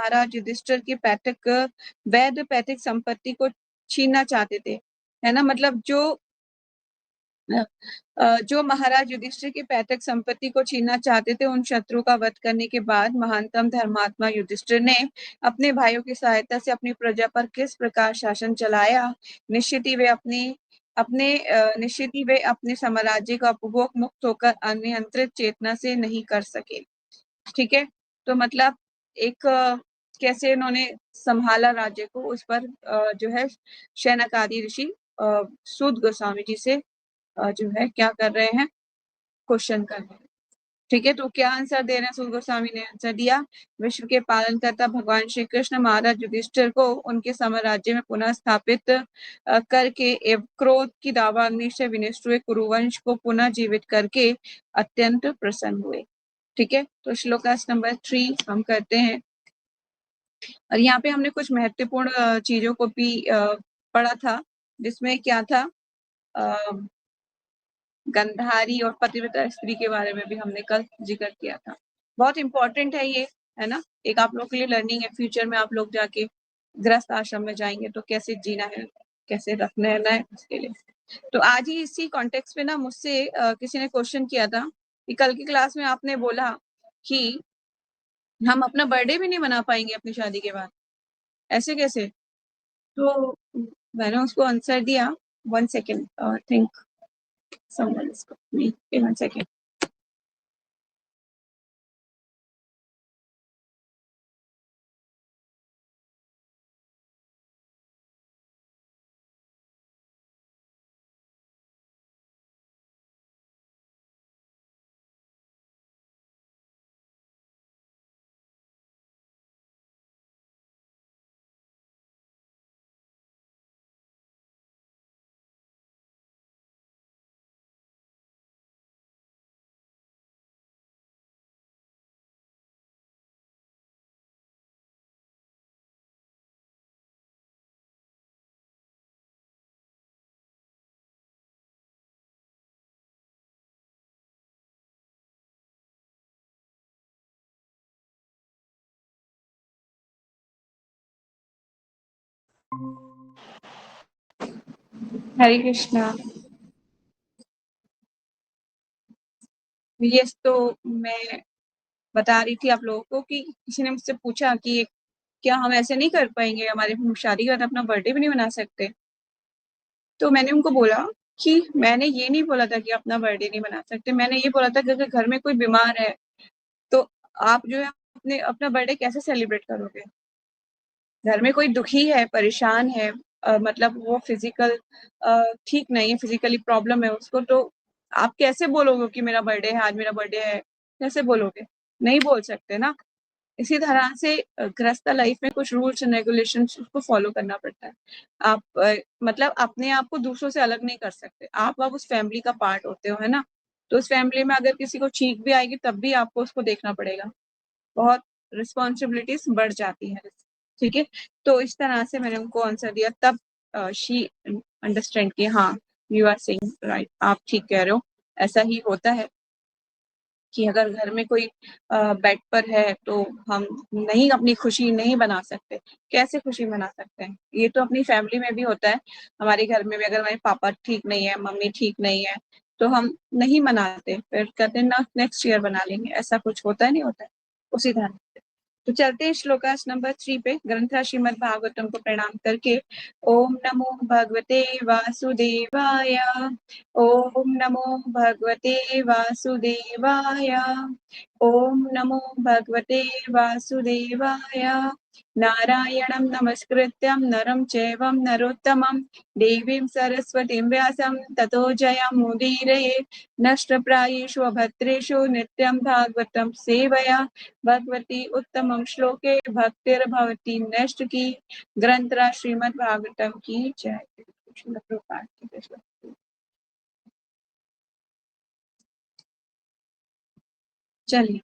महाराज युधिष्ठिर की पैतृक वैध पैतृक संपत्ति को छीनना चाहते थे, है ना। मतलब जो महाराज युधिष्ठिर की पैतृक संपत्ति को छीनना चाहते थे, उन शत्रु का वध करने के बाद महानतम धर्मात्मा युधिष्ठिर ने अपने भाइयों की सहायता से अपनी प्रजा पर किस प्रकार शासन चलाया। निश्चित ही वे अपने साम्राज्य का उपभोग मुक्त होकर अनियंत्रित चेतना से नहीं कर सके। ठीक है, तो मतलब एक कैसे इन्होंने संभाला राज्य को, उस पर जो है शौनक आदि ऋषि सूत गोस्वामी जी से जो है क्या कर रहे हैं, क्वेश्चन कर रहे हैं। ठीक है, तो क्या आंसर दे रहे हैं सूत गोस्वामी ने? आंसर दिया, विश्व के पालन करता भगवान श्री कृष्ण महाराज युधिष्ठिर को उनके साम्राज्य में पुनः स्थापित करके एवं क्रोध की दावाग्नि से विनष्ट हुए कुरुवंश को पुनः जीवित करके अत्यंत प्रसन्न हुए। ठीक है, तो श्लोकास नंबर 3 हम करते हैं। और यहाँ पे हमने कुछ महत्वपूर्ण चीजों को भी पढ़ा था, जिसमें क्या था, गंधारी और पतिव्रता स्त्री के बारे में भी हमने कल जिक्र किया था। बहुत इंपॉर्टेंट है ये, है ना, एक आप लोग के लिए लर्निंग है। फ्यूचर में आप लोग जाके गृहस्थ आश्रम में जाएंगे तो कैसे जीना है, कैसे रखना है उसके लिए। तो आज ही इसी कॉन्टेक्स्ट पे ना मुझसे किसी ने क्वेश्चन किया था कि कल की क्लास में आपने बोला कि हम अपना बर्थडे भी नहीं मना पाएंगे अपनी शादी के बाद, ऐसे कैसे? तो मैंने उसको आंसर दिया, 1 second, think someone is calling me. 1 second. Hare Krishna. Yes, तो मैं बता रही थी आप लोगों को कि किसी ने मुझसे पूछा कि क्या हम ऐसे नहीं कर पाएंगे, हमारे शादी के बाद अपना बर्थडे भी नहीं मना सकते? तो मैंने उनको बोला कि मैंने ये नहीं बोला था कि अपना बर्थडे नहीं मना सकते, मैंने ये बोला था कि अगर घर में कोई बीमार है तो आप जो है अपना बर्थडे कैसे सेलिब्रेट करोगे? घर में कोई दुखी है, परेशान है, मतलब वो फिजिकल ठीक नहीं है, फिजिकली प्रॉब्लम है उसको, तो आप कैसे बोलोगे कि मेरा बर्थडे है, आज मेरा बर्थडे है? कैसे बोलोगे? नहीं बोल सकते ना। इसी तरह से गृहस्थ लाइफ में कुछ रूल्स एंड रेगुलेशंस उसको फॉलो करना पड़ता है। आप मतलब अपने आप को दूसरों से अलग नहीं कर सकते, आप अब उस फैमिली का पार्ट होते हो, है ना। तो उस फैमिली में अगर किसी को छींक भी आएगी तब भी आपको उसको देखना पड़ेगा, बहुत रिस्पॉन्सिबिलिटीज बढ़ जाती है। ठीक है, तो इस तरह से मैंने उनको आंसर दिया, तब शी अंडरस्टैंड की हाँ, यू आर सेइंग राइट, आप ठीक कह रहे हो, ऐसा ही होता है कि अगर घर में कोई बेड पर है तो हम नहीं अपनी खुशी नहीं मना सकते। कैसे खुशी मना सकते हैं? ये तो अपनी फैमिली में भी होता है। हमारे घर में भी अगर हमारे पापा ठीक नहीं है, मम्मी ठीक नहीं है, तो हम नहीं मनाते, फिर कहते हैं ना नेक्स्ट ईयर बना लेंगे। ऐसा कुछ होता है, नहीं होता है? उसी तरह तो चलते हैं श्लोकास नंबर 3 पे। ग्रंथा श्रीमद् भागवतम को प्रणाम करके ओम नमो भगवते वासुदेवाय, ओम नमो भगवते वासुदेवाय, ओम नमो भगवते वासुदेवाय। नारायणं नमस्कृत्यं नरं चैवं नरोत्तमं देवीं सरस्वतीं व्यासं ततो जयमुदीरये। नष्टप्रायेषु अभद्रेषु नित्यं भागवतं सेवया भगवती उत्तमं श्लोके भक्तिर्भवती नष्ट की। ग्रंथराज श्रीमद् भागवतम की जय। चलिए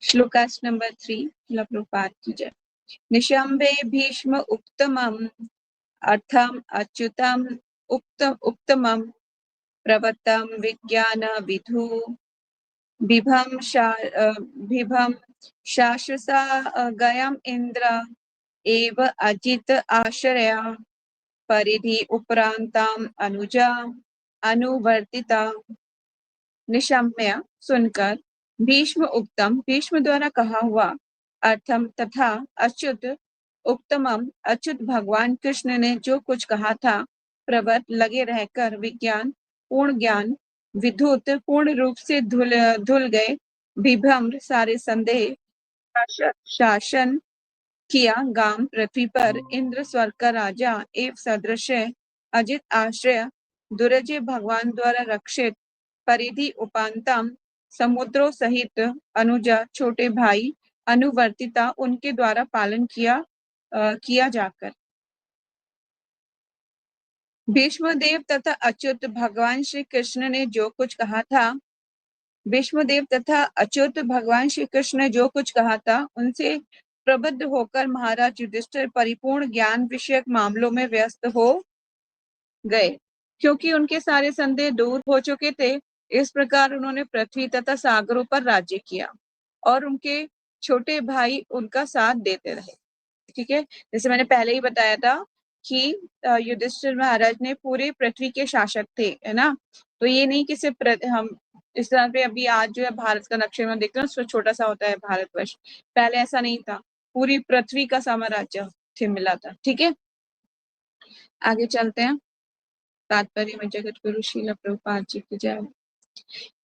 श्लोकास नंबर 3 प्रभुपाद की जय। निशंबे भीष्म उक्तमं अर्थम अच्युतम उक्तमं प्रवतम विज्ञान विधु बिभम शाश्वसा गयम इंद्र एव अजित आश्रया परिधि उपरांताम अनुजा अनुवर्तिता। निशम्य सुनकर भीष्म उक्तम, भीष्म द्वारा कहा हुआ, अर्थम तथा अच्युत उक्तमम, अच्युत भगवान कृष्ण ने जो कुछ कहा था, प्रवत लगे रहकर विज्ञान पूर्ण ज्ञान विधुत पूर्ण रूप से धुल धुल गए, विभ्रम सारे संदेह, शासन किया गाम पृथ्वी पर, इंद्र स्वर्ग का राजा एवं सदृश अजित आश्रय दुरजय भगवान द्वारा रक्षित, परिधि उपांतम समुद्रों सहित अनुजा छोटे भाई, अनुवर्तिता उनके द्वारा पालन किया जाकर। भीष्मदेव तथा अच्युत भगवान श्री कृष्ण ने जो कुछ कहा था, भीष्मदेव तथा अच्युत भगवान श्री कृष्ण ने जो कुछ कहा था, उनसे प्रबुद्ध होकर महाराज युधिष्ठिर परिपूर्ण ज्ञान विषयक मामलों में व्यस्त हो गए, क्योंकि उनके सारे संदेह दूर हो चुके थे। इस प्रकार उन्होंने पृथ्वी तथा सागरों पर राज्य किया और उनके छोटे भाई उनका साथ देते रहे। ठीक है, जैसे मैंने पहले ही बताया था कि युधिष्ठिर महाराज ने पूरे पृथ्वी के शासक थे, है ना। तो ये नहीं कि सिर्फ हम इस तरह पे अभी आज जो है भारत का नक्शे में देखते हैं उसमें छोटा सा होता है भारतवर्ष, पहले ऐसा नहीं था, पूरी पृथ्वी का साम्राज्य थे मिला था। ठीक है, आगे चलते हैं। तात्पर्य में जगत गुरु श्रील प्रभुपाद जी की जय।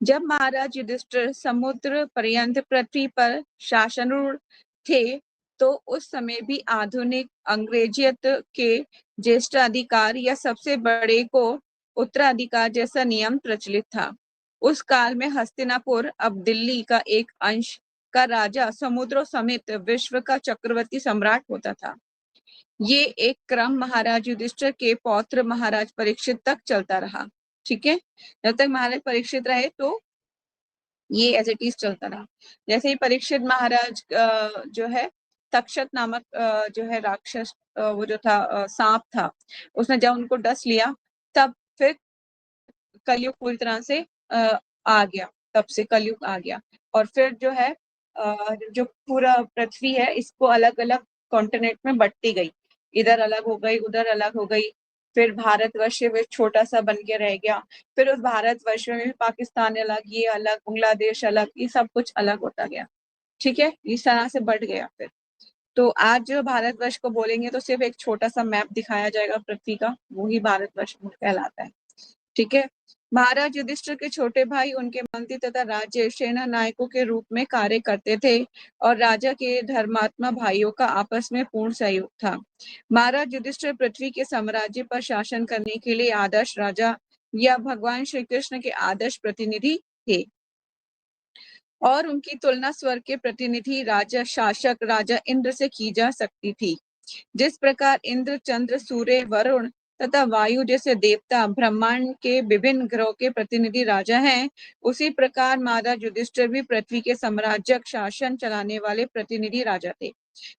जब महाराज युधिष्ठिर समुद्र पर्यंत पृथ्वी पर शासनरूढ़ थे, तो उस समय भी आधुनिक अंग्रेजियत के ज्येष्ठ अधिकार या सबसे बड़े को उत्तराधिकार जैसा नियम प्रचलित था। उस काल में हस्तिनापुर, अब दिल्ली का एक अंश का राजा समुद्रों समेत विश्व का चक्रवर्ती सम्राट होता था। ये एक क्रम महाराज युधिष्ठिर के पौत्र महाराज परीक्षित तक चलता रहा। ठीक है, जब तक महाराज परीक्षित रहे तो ये एज इट इज चलता रहा। जैसे ही परीक्षित महाराज जो है तक्षक नामक जो है राक्षस, वो जो था सांप था, उसने जब उनको डस लिया, तब फिर कलयुग पूरी तरह से आ गया, तब से कलयुग आ गया। और फिर जो है जो पूरा पृथ्वी है इसको अलग अलग कॉन्टिनेंट में बंटती गई, इधर अलग हो गई, उधर अलग हो गई, फिर भारतवर्ष में छोटा सा बन के रह गया, फिर उस भारतवर्ष में भी पाकिस्तान अलग, ये अलग, बांग्लादेश अलग, ये सब कुछ अलग होता गया। ठीक है, इस तरह से बढ़ गया। फिर तो आज जो भारतवर्ष को बोलेंगे तो सिर्फ एक छोटा सा मैप दिखाया जाएगा पृथ्वी का, वो ही भारतवर्ष कहलाता है। ठीक है, महाराज युधिष्ठिर के छोटे भाई उनके मंत्री तथा राज्य सेना नायकों के रूप में कार्य करते थे और राजा के धर्मात्मा भाइयों का आपस में पूर्ण सहयोग था। महाराज युधिष्ठिर पृथ्वी के साम्राज्य पर शासन करने के लिए आदर्श राजा या भगवान श्री कृष्ण के आदर्श प्रतिनिधि थे और उनकी तुलना स्वर्ग के प्रतिनिधि राजा शासक राजा इंद्र से की जा सकती थी। जिस प्रकार इंद्र, चंद्र, सूर्य, वरुण तथा वायु जैसे देवता ब्रह्मांड के विभिन्न ग्रहों के प्रतिनिधि राजा हैं, उसी प्रकार महाराज युधिष्ठिर भी पृथ्वी के साम्राज्यक शासन चलाने वाले प्रतिनिधि राजा थे।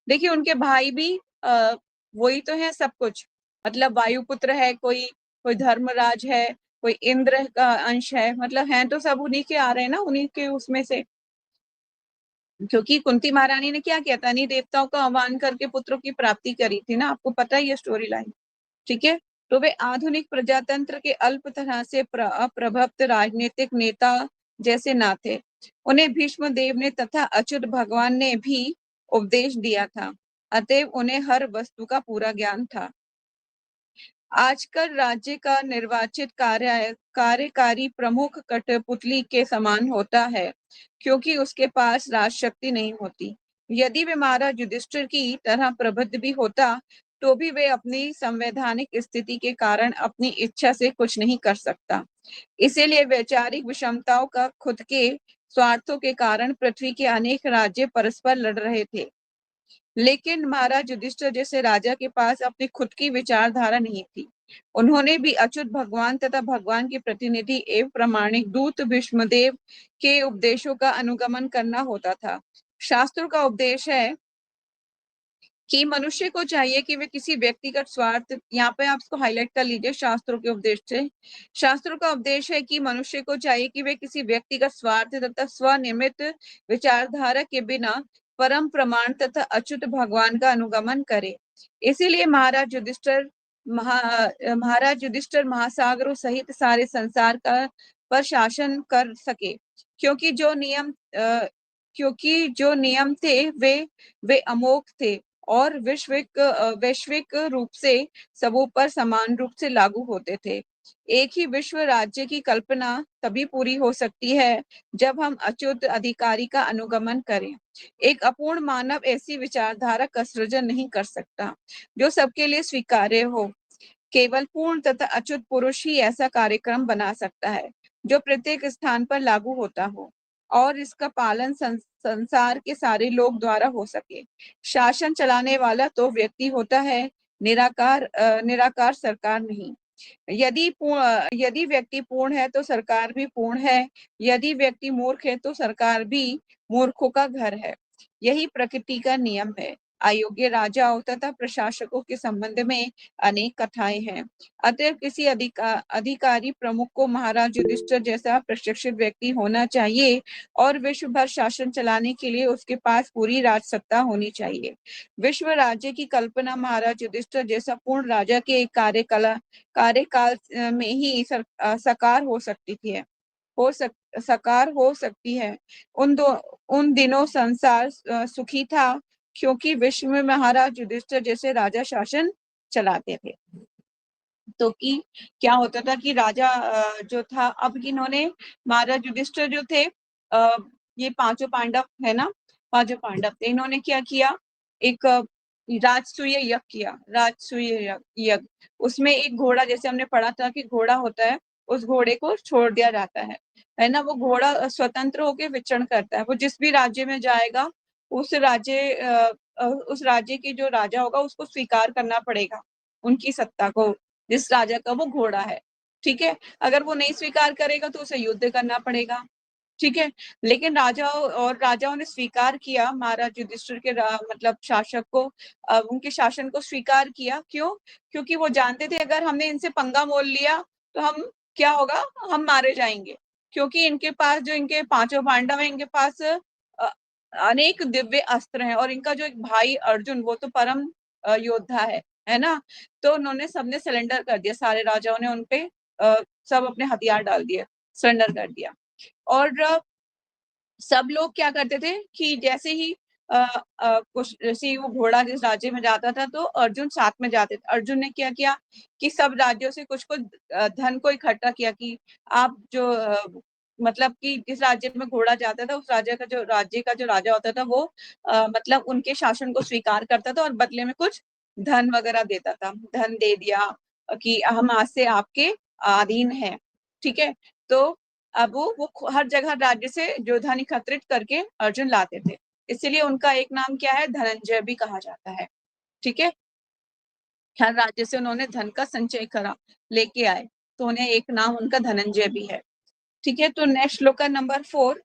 देखिए, उनके भाई भी वही तो है सब कुछ, मतलब वायुपुत्र है, कोई कोई धर्मराज है, कोई इंद्र का अंश है, मतलब हैं तो सब उन्हीं के आ रहे हैं ना, उन्हीं के उसमें से। क्योंकि कुंती महारानी ने क्या किया था, नहीं देवताओं का आह्वान करके पुत्रों की प्राप्ति करी थी ना, आपको पता ही है स्टोरी लाइन। ठीक है, तो वे आधुनिक प्रजातंत्र के अल्प तरह से अप्रभुत्व राजनीतिक नेता जैसे ना थे। उन्हें भीष्म देव ने तथा अच्युत भगवान ने भी उपदेश दिया था, अतएव उन्हें हर वस्तु का पूरा ज्ञान था। आजकल राज्य का निर्वाचित कार्यकारी प्रमुख कठपुतली के समान होता है, क्योंकि उसके पास राजशक्ति नहीं होती। यदि वे महाराज युधिष्ठिर की तरह प्रबुद्ध भी होता, तो भी वे अपनी संवैधानिक स्थिति के कारण अपनी इच्छा से कुछ नहीं कर सकता। इसीलिए वैचारिक विषमताओं का खुद के स्वार्थों के कारण पृथ्वी के अनेक राज्य परस्पर लड़ रहे थे। लेकिन महाराज युधिष्ठिर जैसे राजा के पास अपनी खुद की विचारधारा नहीं थी। उन्होंने भी अच्युत भगवान तथा भगवान के प्रतिनिधि एवं प्रामाणिक दूत भीष्मदेव के उपदेशों का अनुगमन करना होता था। शास्त्रों का उपदेश है कि मनुष्य को चाहिए कि वे किसी व्यक्तिगत स्वार्थ, यहाँ पे आप इसको हाइलाइट कर लीजिए शास्त्रों के उपदेश से। शास्त्रों का उपदेश है कि मनुष्य को चाहिए कि वे किसी व्यक्तिगत स्वार्थ तथा स्वनिर्मित विचारधारा के बिना परम प्रमाण तथा अच्युत भगवान का अनुगमन करे। इसीलिए महाराज युधिष्ठिर महासागरों सहित सारे संसार का पर शासन कर सके, क्योंकि जो नियम थे वे अमोघ थे और वैश्विक रूप से सबों पर समान रूप से लागू होते थे। एक ही विश्व राज्य की कल्पना तभी पूरी हो सकती है जब हम अच्युत अधिकारी का अनुगमन करें। एक अपूर्ण मानव ऐसी विचारधारा का सृजन नहीं कर सकता जो सबके लिए स्वीकार्य हो। केवल पूर्ण तथा अच्युत पुरुष ही ऐसा कार्यक्रम बना सकता है जो प्रत्येक स्थान पर लागू होता हो और इसका पालन संसार के सारे लोग द्वारा हो सके। शासन चलाने वाला तो व्यक्ति होता है, निराकार सरकार नहीं। यदि व्यक्ति पूर्ण है तो सरकार भी पूर्ण है, यदि व्यक्ति मूर्ख है तो सरकार भी मूर्खों का घर है। यही प्रकृति का नियम है। अयोग्य राजाओं तथा प्रशासकों के संबंध में अनेक कथाएं हैं। अतः किसी अधिकारी प्रमुख को महाराज युधिष्ठिर जैसा प्रशिक्षित व्यक्ति होना चाहिए और विश्व भर शासन चलाने के लिए उसके पास पूरी राज सत्ता होनी चाहिए। विश्व राज्य की कल्पना महाराज युधिष्ठिर जैसा पूर्ण राजा के कार्यकाल में ही साकार हो सकती थी साकार हो सकती है। उन दिनों संसार सुखी था क्योंकि विश्व में महाराज युधिष्ठिर जैसे राजा शासन चलाते थे। तो कि क्या होता था कि राजा जो था, अब इन्होंने महाराज युधिष्ठिर जो थे, ये पांचों पांडव है ना, पांचों पांडव थे, इन्होंने क्या किया, एक राजसूय यज्ञ किया। यज्ञ उसमें एक घोड़ा, जैसे हमने पढ़ा था कि घोड़ा होता है, उस घोड़े को छोड़ दिया जाता है ना। वो घोड़ा स्वतंत्र होकर विचरण करता है, वो जिस भी राज्य में जाएगा उस राज्य की जो राजा होगा उसको स्वीकार करना पड़ेगा, उनकी सत्ता को, जिस राजा का वो घोड़ा है। ठीक है, अगर वो नहीं स्वीकार करेगा तो उसे युद्ध करना पड़ेगा। ठीक है, लेकिन राजाओं ने स्वीकार किया महाराज युधिष्ठिर के मतलब शासक को, उनके शासन को स्वीकार किया। क्यों? क्योंकि वो जानते थे अगर हमने इनसे पंगा मोल लिया तो हम क्या होगा, हम मारे जाएंगे। क्योंकि इनके पास, जो इनके पांचों पांडव है, इनके पास अनेक दिव्य अस्त्र हैं और इनका जो एक भाई अर्जुन, वो तो परम योद्धा है ना। तो उन्होंने सबने सरेंडर कर दिया, सारे राजाओं ने उनपे सब अपने हथियार डाल दिए, सरेंडर कर दिया। और सब लोग क्या करते थे कि जैसे ही कुछ जैसे ही वो घोड़ा जिस राज्य में जाता था तो अर्जुन साथ में जाते थे। अर्जुन ने क्या किया कि सब राज्यों से कुछ कुछ धन को इकट्ठा किया कि आप जो मतलब कि जिस राज्य में घोड़ा जाता था उस राज्य का जो राजा होता था वो मतलब उनके शासन को स्वीकार करता था और बदले में कुछ धन वगैरह देता था, धन दे दिया कि हम आज से आपके अधीन हैं। ठीक है, तो अब वो हर जगह राज्य से जो धन एकत्रित करके अर्जुन लाते थे, इसलिए उनका एक नाम क्या है, धनंजय भी कहा जाता है। ठीक है, हर राज्य से उन्होंने धन का संचय करा, लेके आए, तो उन्हें एक नाम उनका धनंजय भी है। ठीक है, तो नेक्स्ट श्लोक का नंबर 4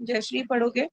जयश्री पढ़ोगे।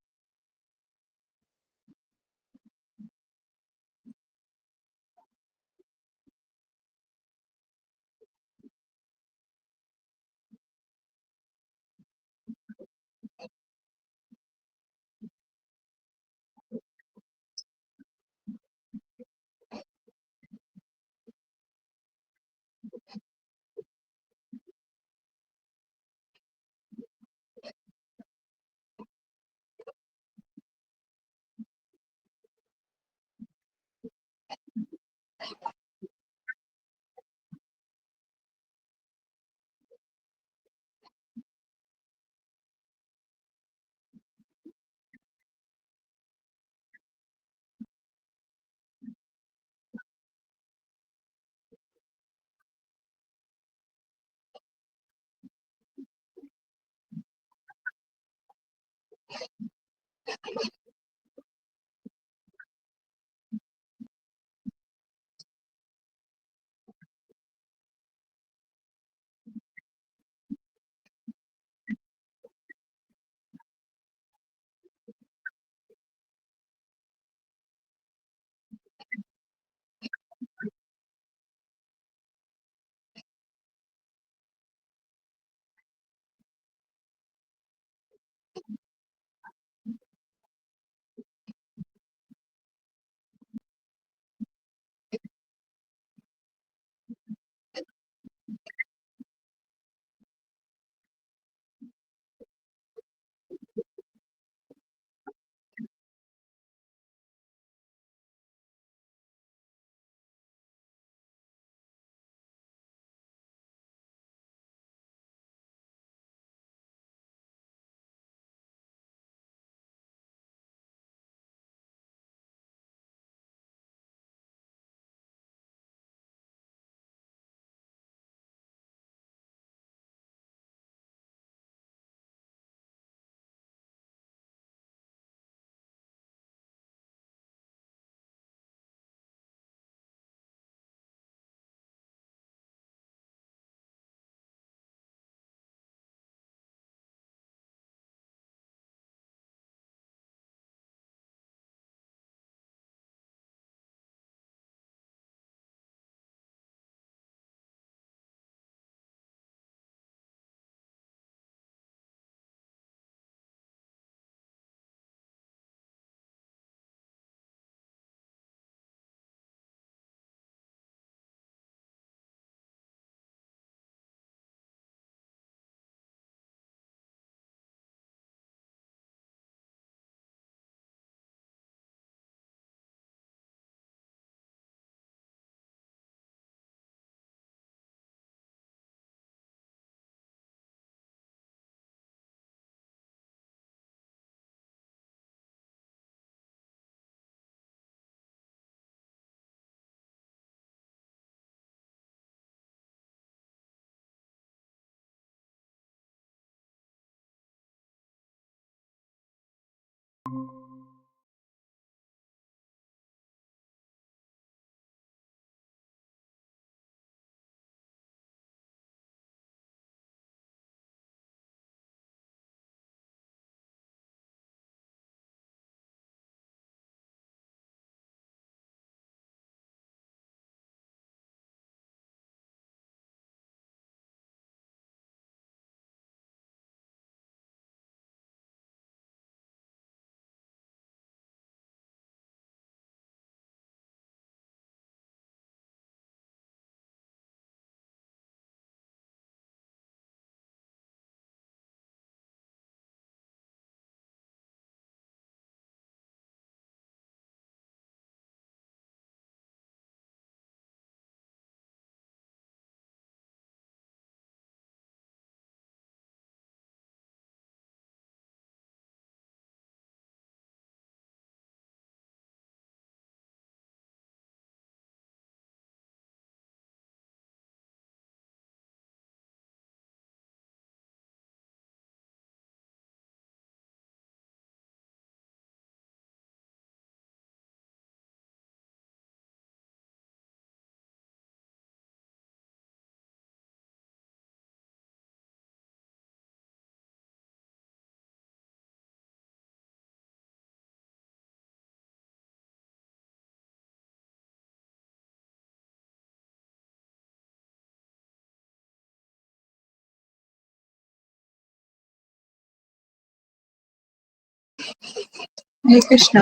Hare Krishna.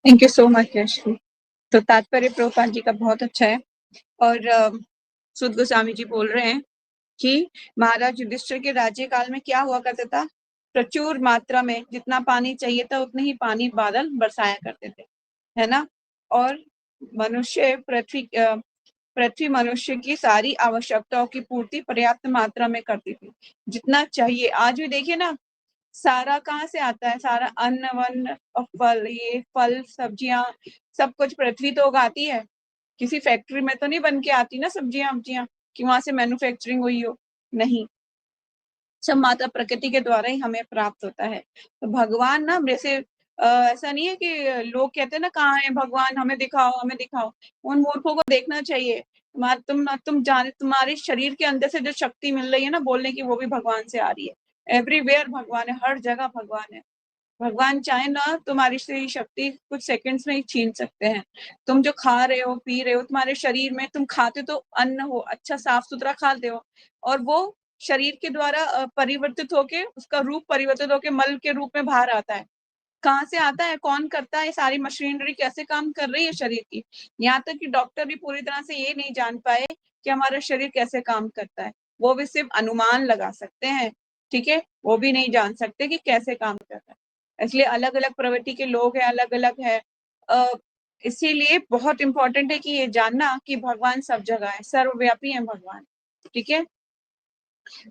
Thank you so much Yashvi. तो तात्पर्य प्रभुपाद जी का बहुत अच्छा है। और सुद गोस्वामी जी बोल रहे हैं कि महाराज युधिष्ठिर के राज्य काल में क्या हुआ करता था, प्रचुर मात्रा में जितना पानी चाहिए था उतने ही पानी बादल बरसाया करते थे, है ना। और मनुष्य पृथ्वी मनुष्य की सारी आवश्यकताओं की पूर्ति पर्याप्त मात्रा में करती थी, जितना चाहिए। आज भी देखिए ना, सारा कहाँ से आता है, सारा अन्न वन्न और फल, ये फल सब्जियां सब कुछ पृथ्वी तो उगाती है, किसी फैक्ट्री में तो नहीं बन के आती ना सब्जियां वब्जियां कि वहां से मैन्युफैक्चरिंग हुई हो, नहीं, सब माता प्रकृति के द्वारा ही हमें प्राप्त होता है। तो भगवान ना जैसे ऐसा नहीं है कि लोग कहते हैं ना कहाँ है भगवान, हमें दिखाओ हमें दिखाओ। उन मूर्खों को देखना चाहिए। तुम जाने तुम्हारे शरीर के अंदर से जो शक्ति मिल रही है ना बोलने की, वो भी भगवान से आ रही है। एवरीवेयर भगवान है, हर जगह भगवान है। भगवान चाहे ना तुम्हारी से शक्ति कुछ सेकंड्स में ही छीन सकते हैं। तुम जो खा रहे हो पी रहे हो, तुम्हारे शरीर में तुम खाते तो अन्न हो, अच्छा साफ सुथरा खाते हो, और वो शरीर के द्वारा परिवर्तित होके, उसका रूप परिवर्तित होके मल के रूप में बाहर आता है। कहाँ से आता है, कौन करता है, सारी मशीनरी कैसे काम कर रही है शरीर की। यहाँ तक कि डॉक्टर भी पूरी तरह से ये नहीं जान पाए कि हमारा शरीर कैसे काम करता है, वो भी सिर्फ अनुमान लगा सकते हैं। ठीक है, वो भी नहीं जान सकते कि कैसे काम करता है। इसलिए अलग अलग प्रवृत्ति के लोग हैं, अलग अलग है। इसीलिए बहुत इंपॉर्टेंट है कि ये जानना कि भगवान सब जगह है, सर्वव्यापी है भगवान। ठीक है।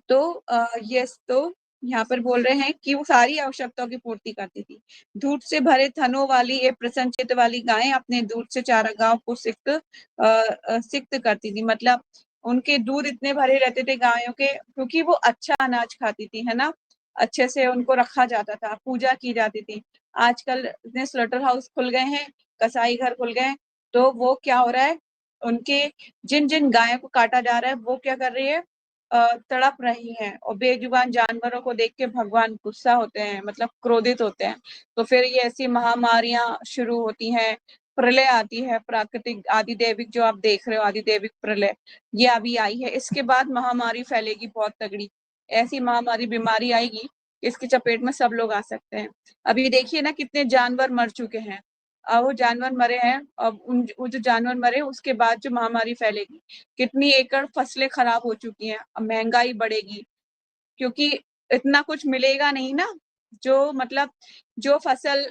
तो यस, तो यहाँ पर बोल रहे हैं कि वो सारी आवश्यकताओं की पूर्ति करती थी। दूध से भरे थनों वाली एक प्रसन्नचित्त वाली गायें अपने दूध से चारागाहों को सिक्त करती थी। मतलब उनके दूध इतने भरे रहते थे गायों के, क्योंकि वो अच्छा अनाज खाती थी, है ना। अच्छे से उनको रखा जाता था, पूजा की जाती थी। आजकल इतने स्लॉटर हाउस खुल गए हैं, कसाई घर खुल गए हैं, तो वो क्या हो रहा है, उनके जिन जिन गायों को काटा जा रहा है वो क्या कर रही है, तड़प रही हैं। और बेजुबान जानवरों को देख के भगवान गुस्सा होते हैं, मतलब क्रोधित होते हैं। तो फिर ये ऐसी महामारियां शुरू होती हैं, प्रलय आती है, प्राकृतिक आदिदेविक जो आप देख रहे हो, आदिदेविक प्रलय ये अभी आई है। इसके बाद महामारी फैलेगी बहुत तगड़ी, ऐसी महामारी बीमारी आएगी, इसकी चपेट में सब लोग आ सकते हैं। अभी देखिए ना कितने जानवर मर चुके हैं। अब वो जानवर मरे हैं, अब वो जो जानवर मरे उसके बाद जो महामारी फैलेगी, कितनी एकड़ फसलें खराब हो चुकी हैं, अब महंगाई बढ़ेगी, क्योंकि इतना कुछ मिलेगा नहीं ना। जो मतलब जो फसल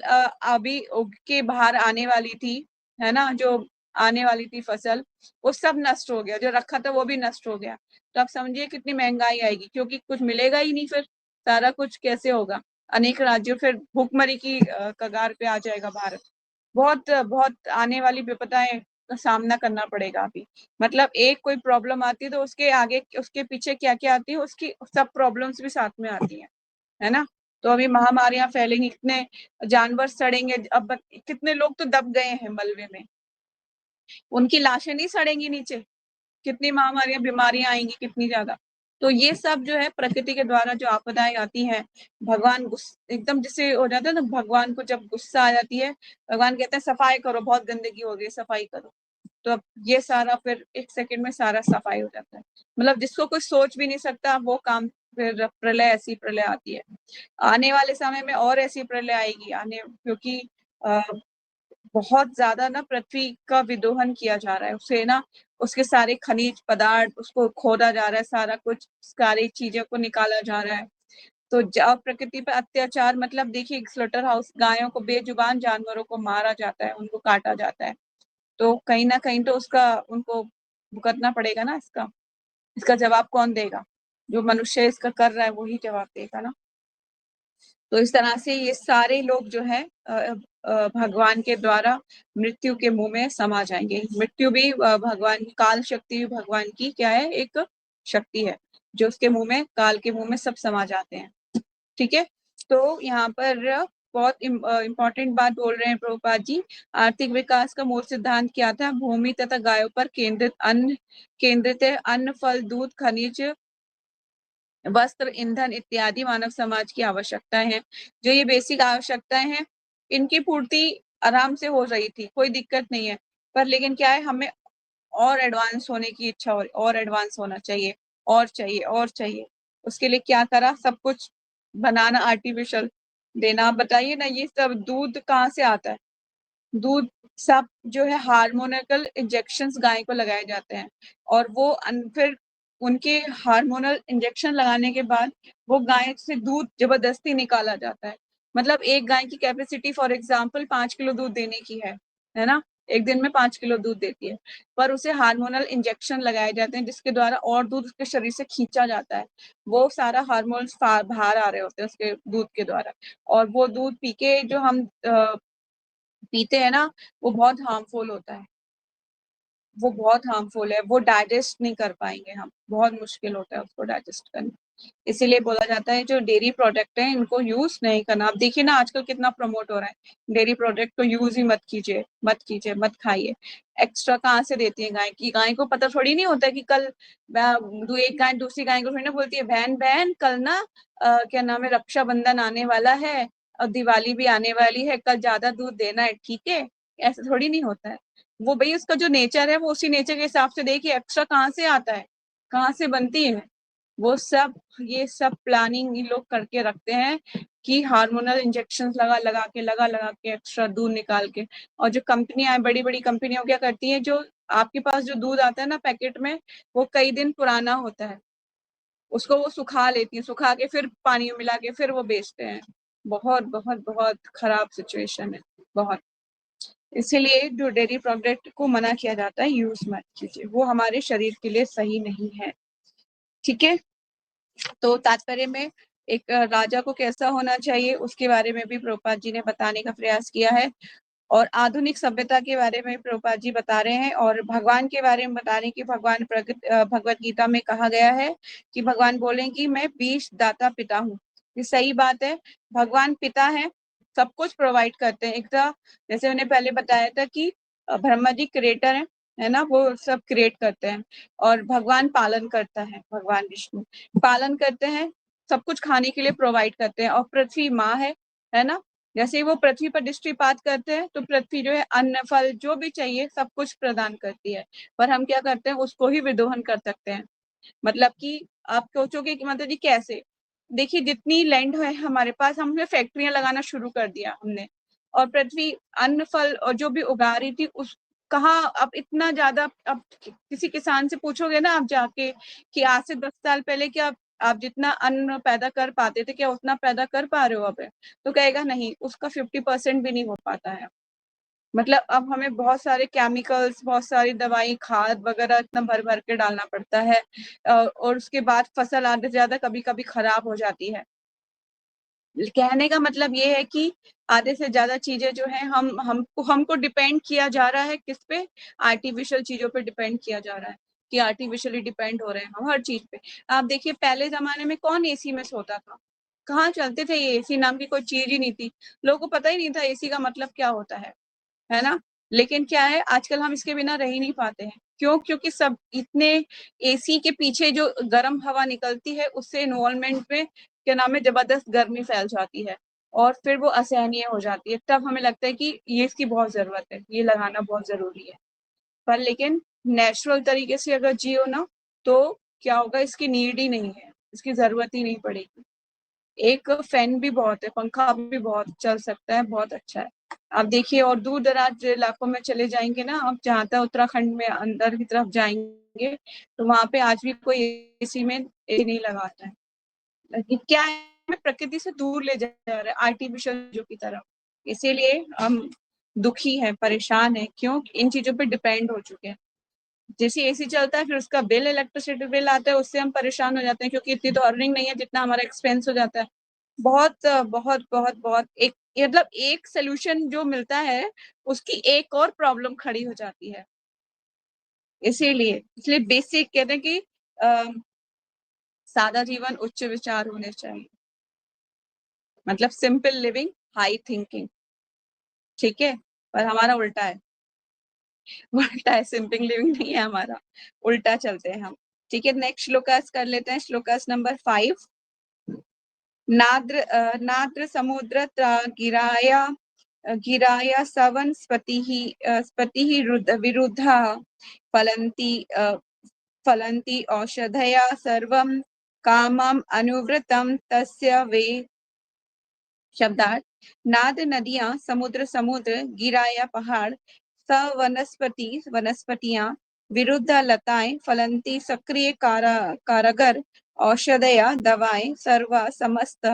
अभी उग के बाहर आने वाली थी, है ना, जो आने वाली थी फसल, वो सब नष्ट हो गया, जो रखा था वो भी नष्ट हो गया। तो आप समझिए कितनी महंगाई आएगी, क्योंकि कुछ मिलेगा ही नहीं, फिर सारा कुछ कैसे होगा। अनेक राज्यों, फिर भूखमरी की कगार पे आ जाएगा भारत। बहुत बहुत आने वाली विपदाएं का सामना करना पड़ेगा अभी। मतलब एक कोई प्रॉब्लम आती है तो उसके आगे उसके पीछे क्या क्या आती है, उसकी सब प्रॉब्लम्स भी साथ में आती हैं, है ना। तो अभी महामारियां फैलेंगी, कितने जानवर सड़ेंगे, अब कितने लोग तो दब गए हैं मलबे में, उनकी लाशें नहीं सड़ेंगी नीचे, कितनी महामारियां बीमारियां आएंगी कितनी ज्यादा। तो ये सब जो है प्रकृति के द्वारा जो आपदाएं आती हैं, भगवान एकदम जिससे हो जाता है ना, भगवान को जब गुस्सा आ जाती है, भगवान कहते हैं सफाई करो, बहुत गंदगी हो गई, सफाई करो। तो अब ये सारा फिर 1 सेकंड में सारा सफाई हो जाता है, मतलब जिसको कोई सोच भी नहीं सकता वो काम, फिर प्रलय, ऐसी प्रलय आती है। आने वाले समय में और ऐसी प्रलय आएगी क्योंकि बहुत ज्यादा ना पृथ्वी का विदोहन किया जा रहा है, उसे ना उसके सारे खनिज पदार्थ उसको खोदा जा रहा है, सारा कुछ सारी चीजों को निकाला जा रहा है। तो प्रकृति पर अत्याचार, मतलब देखिए स्लोटर हाउस, गायों को, बेजुबान जानवरों को मारा जाता है, उनको काटा जाता है, तो कहीं ना कहीं तो उसका उनको भुगतना पड़ेगा ना, इसका जवाब कौन देगा? जो मनुष्य इसका कर रहा है वही जवाब देगा ना। तो इस तरह से ये सारे लोग जो है भगवान के द्वारा मृत्यु के मुंह में समा जाएंगे। मृत्यु भी भगवान, काल शक्ति भी भगवान की क्या है, एक शक्ति है, जो उसके मुंह में, काल के मुंह में सब समा जाते हैं। ठीक है, तो यहाँ पर बहुत इंपॉर्टेंट बात बोल रहे हैं प्रभुपाद जी। आर्थिक विकास का मूल सिद्धांत क्या था? भूमि तथा गायों पर केंद्रित है। अन्न, फल, दूध, खनिज, वस्त्र, ईंधन इत्यादि मानव समाज की आवश्यकताएं हैं। जो ये बेसिक आवश्यकताएं हैं, इनकी पूर्ति आराम से हो रही थी, कोई दिक्कत नहीं है। पर लेकिन क्या है, हमें और एडवांस होने की इच्छा हो रही, और एडवांस होना चाहिए, और चाहिए, और चाहिए। उसके लिए क्या करा, सब कुछ बनाना, आर्टिफिशियल देना। आप बताइए ना, ये सब दूध कहाँ से आता है? दूध सब जो है हार्मोनल इंजेक्शंस गाय को लगाए जाते हैं, और वो फिर उनके हार्मोनल इंजेक्शन लगाने के बाद वो गाय से दूध जबरदस्ती निकाला जाता है। मतलब एक गाय की कैपेसिटी फॉर एग्जांपल 5 किलो दूध देने की है ना, एक दिन में 5 किलो दूध देती है, पर उसे हार्मोनल इंजेक्शन लगाए जाते हैं जिसके द्वारा और दूध उसके शरीर से खींचा जाता है। वो सारा हार्मोन्स बाहर आ रहे होते हैं उसके दूध के द्वारा, और वो दूध पी के जो हम पीते हैं ना, वो बहुत हार्मफुल होता है, वो बहुत हार्मफुल है, वो डाइजेस्ट नहीं कर पाएंगे हम, बहुत मुश्किल होता है उसको डाइजेस्ट करना। इसीलिए बोला जाता है जो डेयरी प्रोडक्ट है इनको यूज नहीं करना। आप देखिए ना आजकल कितना प्रमोट हो रहा है, डेयरी प्रोडक्ट को यूज ही मत कीजिए, मत कीजिए, मत खाइए। एक्स्ट्रा कहाँ से देती है गाय की? गाय को पता थोड़ी नहीं होता कि कल एक गाय दूसरी गाय को थोड़ी ना बोलती है, बहन बहन कल ना क्या नाम है, रक्षाबंधन आने वाला है और दिवाली भी आने वाली है, कल ज्यादा दूध देना है, ठीक है? ऐसा थोड़ी नहीं होता है। वो भाई उसका जो नेचर है वो उसी नेचर के हिसाब से देखिए, एक्स्ट्रा कहाँ से आता है, कहाँ से बनती है वो सब। ये सब प्लानिंग ये लोग करके रखते हैं कि हार्मोनल इंजेक्शन लगा लगा के एक्स्ट्रा दूध निकाल के। और जो कंपनियां, बड़ी बड़ी कंपनियां क्या करती हैं, जो आपके पास जो दूध आता है ना पैकेट में, वो कई दिन पुराना होता है, उसको वो सुखा लेती है, सुखा के फिर पानी में मिला के फिर वो बेचते हैं। बहुत बहुत बहुत खराब सिचुएशन है, बहुत। इसीलिए जो डेयरी प्रोडक्ट को मना किया जाता है, यूज मत कीजिए, वो हमारे शरीर के लिए सही नहीं है। ठीक है, तो तात्पर्य में एक राजा को कैसा होना चाहिए उसके बारे में भी प्रभुपाद जी ने बताने का प्रयास किया है, और आधुनिक सभ्यता के बारे में प्रभुपाद जी बता रहे हैं, और भगवान के बारे में बता रहे हैं कि भगवत गीता में कहा गया है कि भगवान बोले कि मैं बीज दाता पिता हूँ। ये सही बात है, भगवान पिता है, सब कुछ प्रोवाइड करते हैं। एक तो जैसे उन्हें पहले बताया था कि ब्रह्मा जी क्रिएटर है ना, वो सब क्रिएट करते हैं, और भगवान पालन करता है, भगवान विष्णु पालन करते हैं, सब कुछ खाने के लिए प्रोवाइड करते हैं। और पृथ्वी माँ है ना, जैसे ही वो पृथ्वी पर दृष्टिपात करते हैं तो पृथ्वी जो है अन्न फल जो भी चाहिए सब कुछ प्रदान करती है, पर हम क्या करते हैं, उसको ही विदोहन कर सकते हैं। मतलब कि आप सोचोगे कि मतलब जी कैसे, देखिए जितनी लैंड है हमारे पास, हमने फैक्ट्रियां लगाना शुरू कर दिया हमने, और पृथ्वी अन्न फल और जो भी उगा रही थी उस, कहाँ अब इतना ज्यादा, अब किसी किसान से पूछोगे ना आप जाके कि आज से 10 साल पहले क्या आप जितना अन्न पैदा कर पाते थे, क्या उतना पैदा कर पा रहे हो अब? तो कहेगा नहीं, उसका 50% भी नहीं हो पाता है। मतलब अब हमें बहुत सारे केमिकल्स, बहुत सारी दवाई, खाद वगैरह इतना भर भर के डालना पड़ता है, और उसके बाद फसल आधे से ज्यादा कभी कभी खराब हो जाती है। कहने का मतलब ये है कि आधे से ज्यादा चीजें जो है हमको डिपेंड किया जा रहा है किस पे? आर्टिफिशियल चीजों पे डिपेंड किया जा रहा है, कि आर्टिफिशियली डिपेंड हो रहे हैं हम हर चीज पे। आप देखिए पहले जमाने में कौन एसी में सोता था? कहाँ चलते थे, ये एसी नाम की कोई चीज ही नहीं थी, लोगों को पता ही नहीं था एसी का मतलब क्या होता है ना। लेकिन क्या है, आजकल हम इसके बिना रह ही नहीं पाते हैं। क्यों? क्योंकि सब इतने एसी के पीछे जो गर्म हवा निकलती है उससे इन्वायरमेंट में क्या नाम है, जबरदस्त गर्मी फैल जाती है और फिर वो असहनीय हो जाती है। तब हमें लगता है कि ये इसकी बहुत जरूरत है, ये लगाना बहुत जरूरी है। पर लेकिन नेचुरल तरीके से अगर जियो ना, तो क्या होगा, इसकी नीड ही नहीं है, इसकी जरूरत ही नहीं पड़ेगी। एक फैन भी बहुत है, पंखा भी बहुत चल सकता है, बहुत अच्छा है। आप देखिए, और दूर दराज इलाकों में चले जाएंगे ना आप, जहाँ तक उत्तराखंड में अंदर की तरफ जाएंगे, तो वहां पे आज भी कोई एसी में एसी नहीं लगाता है। लेकिन क्या है, हमें प्रकृति से दूर ले जा रहा है, आर्टिफिशियल चीजों की तरफ। इसीलिए हम दुखी हैं, परेशान हैं। क्यों? इन चीजों पे डिपेंड हो चुके हैं। जैसे एसी चलता है, फिर उसका बिल, इलेक्ट्रिसिटी बिल आता है, उससे हम परेशान हो जाते हैं, क्योंकि इतनी तो अर्निंग नहीं है जितना हमारा एक्सपेंस हो जाता है। बहुत बहुत बहुत बहुत एक मतलब एक सोल्यूशन जो मिलता है, उसकी एक और प्रॉब्लम खड़ी हो जाती है। इसीलिए बेसिक कहते हैं कि सादा जीवन उच्च विचार होने चाहिए, मतलब सिंपल लिविंग हाई थिंकिंग। ठीक है, पर हमारा उल्टा है। उल्टा है, सिंपल लिविंग नहीं है हमारा, उल्टा चलते हैं हम। ठीक है, नेक्स्ट श्लोकास कर लेते हैं। श्लोकास नंबर 5। नाद्र समुद्र गिराया गिराया सवन स्पतिः विरुद्धा फलन्ति फलन्ति औषधया सर्वं कामम् अनुवृतं तस्य वे। शब्दार्थ: नाद नदियां, समुद्र समुद्र, गिराया पहाड़, स वनस्पति वनस्पतियां, विरुद्ध लताएं, फलंती सक्रिय कारागर, औषधया दवाएं, सर्व समस्त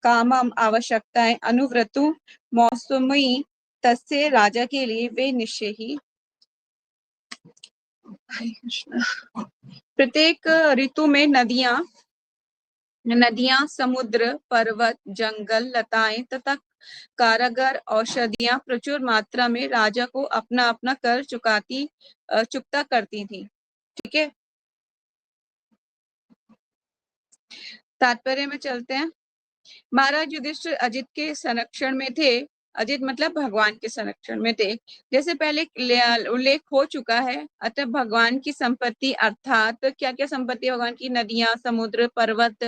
कामम आवश्यकताएं, अनुव्रतु मौसमी तस्य राजा के लिए वे निश्चय ही। हरे कृष्ण। प्रत्येक ऋतु में नदियां, समुद्र, पर्वत, जंगल, लताएं तथा कारागर औषधियां प्रचुर मात्रा में राजा को अपना अपना कर चुकता करती थी। ठीक है, तात्पर्य में चलते हैं। महाराज युधिष्ठिर अजित के संरक्षण में थे। अजित मतलब भगवान के संरक्षण में थे, जैसे पहले उल्लेख हो चुका है। अतः भगवान की संपत्ति, अर्थात क्या क्या संपत्ति भगवान की, नदियां, समुद्र, पर्वत,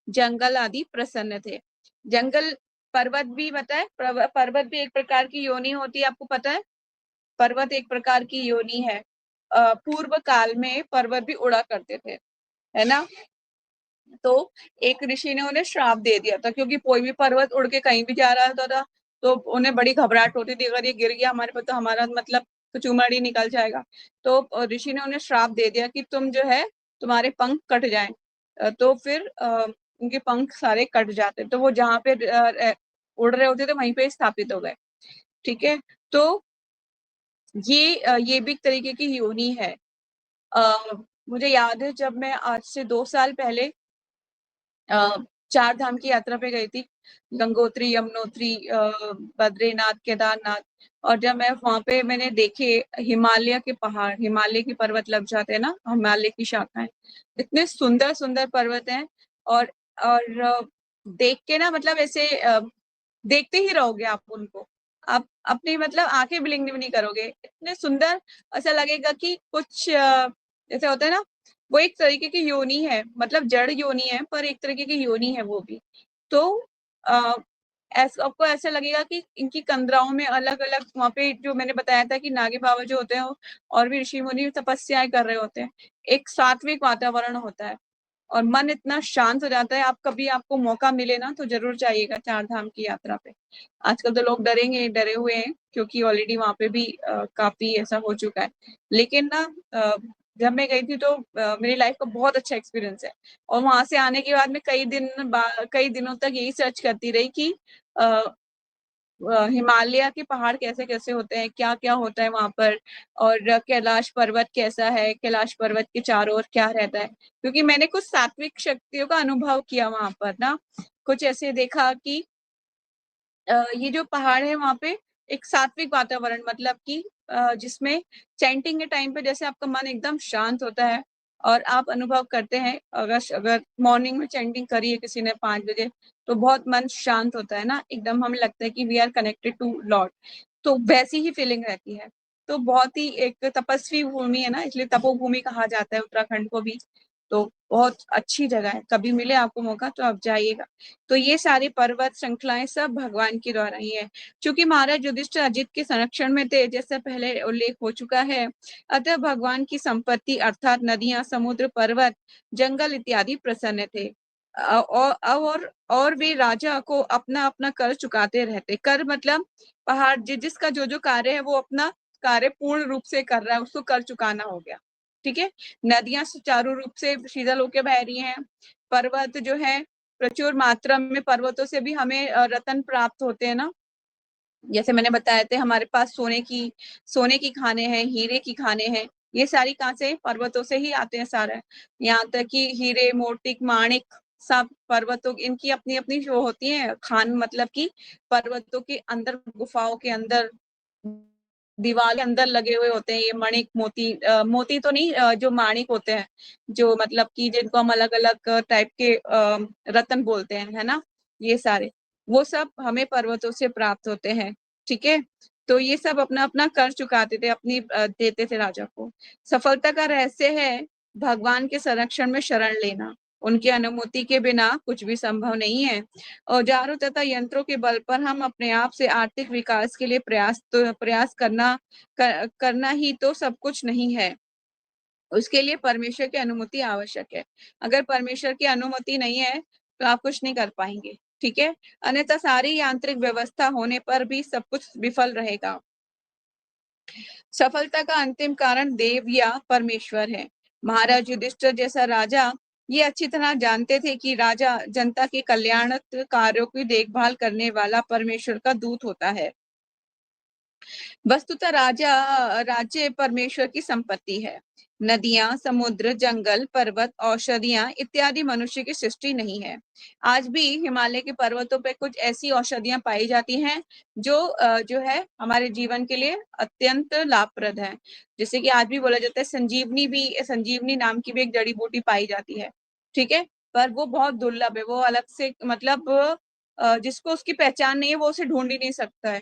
जंगल आदि प्रसन्न थे। जंगल, पर्वत भी बताए, पर्वत भी एक प्रकार की योनि होती है, आपको पता है। पर्वत एक प्रकार की योनि है। पूर्व काल में पर्वत भी उड़ा करते थे, है ना। तो एक ऋषि ने उन्हें श्राप दे दिया था, क्योंकि कोई भी पर्वत उड़ के कहीं भी जा रहा था तो उन्हें बड़ी घबराहट होती थी, अगर ये गिर गया हमारे पर तो हमारा मतलब कचूमड़ ही निकल जाएगा। तो ऋषि ने उन्हें श्राप दे दिया कि तुम जो है, तुम्हारे पंख कट जाएं। तो फिर उनके पंख सारे कट जाते, तो वो जहाँ पे उड़ रहे होते थे वहीं पे स्थापित हो गए। ठीक है, तो ये भी एक तरीके की योनि है। मुझे याद है, जब मैं आज से 2 साल पहले 4 धाम की यात्रा पे गई थी, गंगोत्री, यमुनोत्री, बद्रीनाथ, केदारनाथ। और जब मैं वहां पे मैंने देखे हिमालय के पहाड़, हिमालय के पर्वत लग जाते हैं ना, हिमालय की शाखाएं, इतने सुंदर सुंदर पर्वत हैं। और देख के ना, मतलब ऐसे देखते ही रहोगे आप उनको, आप अपनी मतलब आंखें ब्लिंक भी नहीं करोगे, इतने सुंदर। ऐसा लगेगा कि कुछ जैसे होता है ना, वो एक तरीके की योनि है, मतलब जड़ योनि है, पर एक तरीके की योनि है वो भी। तो आपको ऐसा लगेगा कि इनकी कंदराओं में अलग अलग, वहां पे जो मैंने बताया था कि नागे बाबा जो होते हैं और भी ऋषि मुनि तपस्याएं कर रहे होते हैं, एक सात्विक वातावरण होता है और मन इतना शांत हो जाता है। आप कभी, आपको मौका मिले ना, तो जरूर जाइएगा 4 धाम की यात्रा पे। आजकल तो लोग डरे हुए हैं, क्योंकि ऑलरेडी वहां पे भी काफी ऐसा हो चुका है। लेकिन ना, जब मैं गई थी तो मेरी लाइफ का बहुत अच्छा एक्सपीरियंस है। और वहां से आने के बाद में कई दिनों तक यही सर्च करती रही कि हिमालय के पहाड़ कैसे कैसे होते हैं, क्या क्या होता है वहां पर, और कैलाश पर्वत कैसा है, कैलाश पर्वत के चारों ओर क्या रहता है। क्योंकि मैंने कुछ सात्विक शक्तियों का अनुभव किया वहां पर ना, कुछ ऐसे देखा कि ये जो पहाड़ है वहां पे एक सात्विक वातावरण, मतलब कि जिसमें चैंटिंग के टाइम पे जैसे आपका मन एकदम शांत होता है और आप अनुभव करते हैं। अगर मॉर्निंग में चैंटिंग करी है किसी ने 5 बजे, तो बहुत मन शांत होता है ना, एकदम हमें लगता है कि we are connected to lord, तो वैसी ही फीलिंग रहती है। तो बहुत ही एक तपस्वी भूमि है ना, इसलिए तपोभूमि कहा जाता है उत्तराखंड को भी। तो बहुत अच्छी जगह है, कभी मिले आपको मौका तो आप जाइएगा। तो ये सारी पर्वत श्रृंखलाएं सब भगवान की द्वारा ही है। चूंकि महाराज युधिष्ठिर अजित के संरक्षण में थे, जैसे पहले उल्लेख हो चुका है, अतः भगवान की संपत्ति अर्थात नदियां, समुद्र, पर्वत, जंगल इत्यादि प्रसन्न थे। और वे राजा को अपना अपना कर चुकाते रहते। कर मतलब पहाड़, जिसका जो जो कार्य है वो अपना कार्य पूर्ण रूप से कर रहा है, उसको कर चुकाना हो गया। ठीक है। नदियां सुचारू रूप से शीतल होकर बह रही हैं। पर्वत जो है, प्रचुर मात्रा में पर्वतों से भी हमें रत्न प्राप्त होते हैं ना। जैसे मैंने बताया थे, हमारे पास सोने की खाने हैं, हीरे की खाने हैं। ये सारी कहाँ से? पर्वतों से ही आते हैं सारा। यहाँ तक कि हीरे, मोतिक, माणिक सब पर्वतों, इनकी अपनी अपनी जो होती है खान, मतलब कि पर्वतों के अंदर, गुफाओं के अंदर, दीवार के अंदर लगे हुए होते हैं ये मणिक, मोती। मोती तो नहीं, जो माणिक होते हैं, जो मतलब कि जिनको हम अलग अलग टाइप के रत्न बोलते हैं, है ना, ये सारे, वो सब हमें पर्वतों से प्राप्त होते हैं। ठीक है। तो ये सब अपना अपना कर चुकाते थे, अपनी देते थे राजा को। सफलता का रहस्य है भगवान के संरक्षण में शरण लेना। उनकी अनुमति के बिना कुछ भी संभव नहीं है। औजारों तथा यंत्रों के बल पर हम अपने आप से आर्थिक विकास के लिए प्रयास करना ही तो सब कुछ नहीं है। उसके लिए परमेश्वर की अनुमति आवश्यक है। अगर परमेश्वर की अनुमति नहीं है तो आप कुछ नहीं कर पाएंगे। ठीक है। अन्यथा सारी यांत्रिक व्यवस्था होने पर भी सब कुछ विफल रहेगा। सफलता का अंतिम कारण देव या परमेश्वर है। महाराज युधिष्ठिर जैसा राजा ये अच्छी तरह जानते थे कि राजा जनता के कल्याण कार्यों की देखभाल करने वाला परमेश्वर का दूत होता है। वस्तुतः राज्य परमेश्वर की संपत्ति है। नदियां, समुद्र, जंगल, पर्वत, औषधियां इत्यादि मनुष्य की सृष्टि नहीं है। आज भी हिमालय के पर्वतों पर कुछ ऐसी औषधियां पाई जाती हैं जो है हमारे जीवन के लिए अत्यंत लाभप्रद है। जैसे कि आज भी बोला जाता है, संजीवनी नाम की भी एक जड़ी बूटी पाई जाती है। ठीक है। पर वो बहुत दुर्लभ है, वो अलग से, मतलब जिसको उसकी पहचान नहीं है वो उसे ढूंढ ही नहीं सकता है।